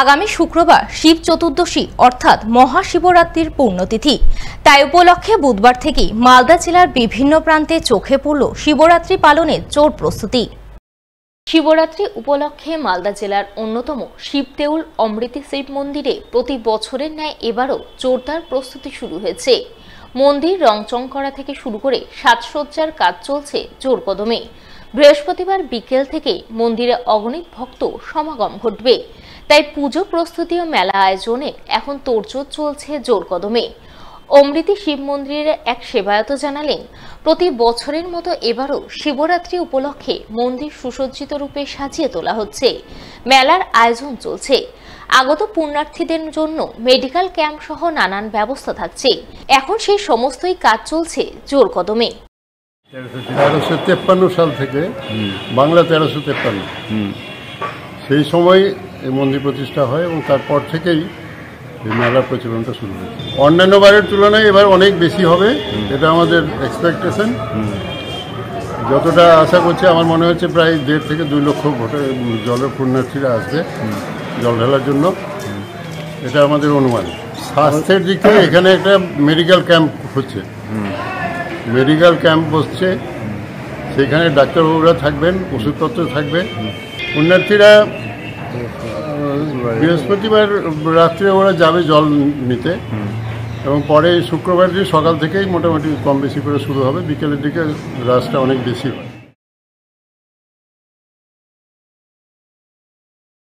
আগামী শুক্রবার শিব চতুর্দশী অর্থাৎ মহাশিবরাত্রির পুণ্যতিথি। তাই উপলক্ষে বুধবার থেকেই মালদা জেলার বিভিন্ন প্রান্তে চোখে পড়ল শিবরাত্রি পালনের জোর প্রস্তুতি। শিবরাত্রি উপলক্ষে মালদা জেলার অন্যতম শিবদেউল অমৃতি শিব মন্দিরে প্রতি বছরের ন্যায় এবারও জোরদার প্রস্তুতি শুরু হয়েছে। মন্দির রংচং করা থেকে শুরু করে সাজসজ্জার কাজ চলছে জোর কদমে। বৃহস্পতিবার বিকেল থেকে মন্দিরে অগণিত ভক্ত সমাগম ঘটবে। তাই পুজো প্রস্তুতি ও মেলা আয়োজনে এখন তোড়জোড় চলছে জোর কদমে। অমৃতি শিব মন্দিরের এক সেবায়ত জানালেন, প্রতি বছরের মতো এবারও শিবরাত্রি উপলক্ষে মন্দির সুসজ্জিত রূপে সাজিয়ে তোলা হচ্ছে। মেলার আয়োজন চলছে। আগত পুণ্যার্থীদের জন্য মেডিকেল ক্যাম্প সহ নানান ব্যবস্থা থাকছে। এখন সেই সমস্তই কাজ চলছে জোর কদমে। 1353 সাল থেকে বাংলা 1353 সেই সময় এই মন্দির প্রতিষ্ঠা হয় এবং তারপর থেকেই এই মেলার প্রচলনটা শুরু হয়েছে। অন্যান্য বারের তুলনায় এবার অনেক বেশি হবে, এটা আমাদের এক্সপেকটেশন। যতটা আশা করছি আমার মনে হচ্ছে প্রায় 1.5 থেকে 2 লক্ষ জলের পুণ্যার্থীরা আসবে জল ঢালার জন্য, এটা আমাদের অনুমান। স্বাস্থ্যের দিক থেকে এখানে একটা মেডিকেল ক্যাম্প হচ্ছে, মেডিকেল ক্যাম্প বসছে, সেখানে ডাক্তারবাবুরা থাকবেন, ওষুধপত্র থাকবে। পুণ্যার্থীরা বৃহস্পতিবার রাত্রে ওরা যাবে জল নিতে এবং পরে শুক্রবার দিন সকাল থেকেই মোটামুটি কম বেশি করে শুরু হবে, বিকেলের দিকে রাশটা অনেক বেশি হয়।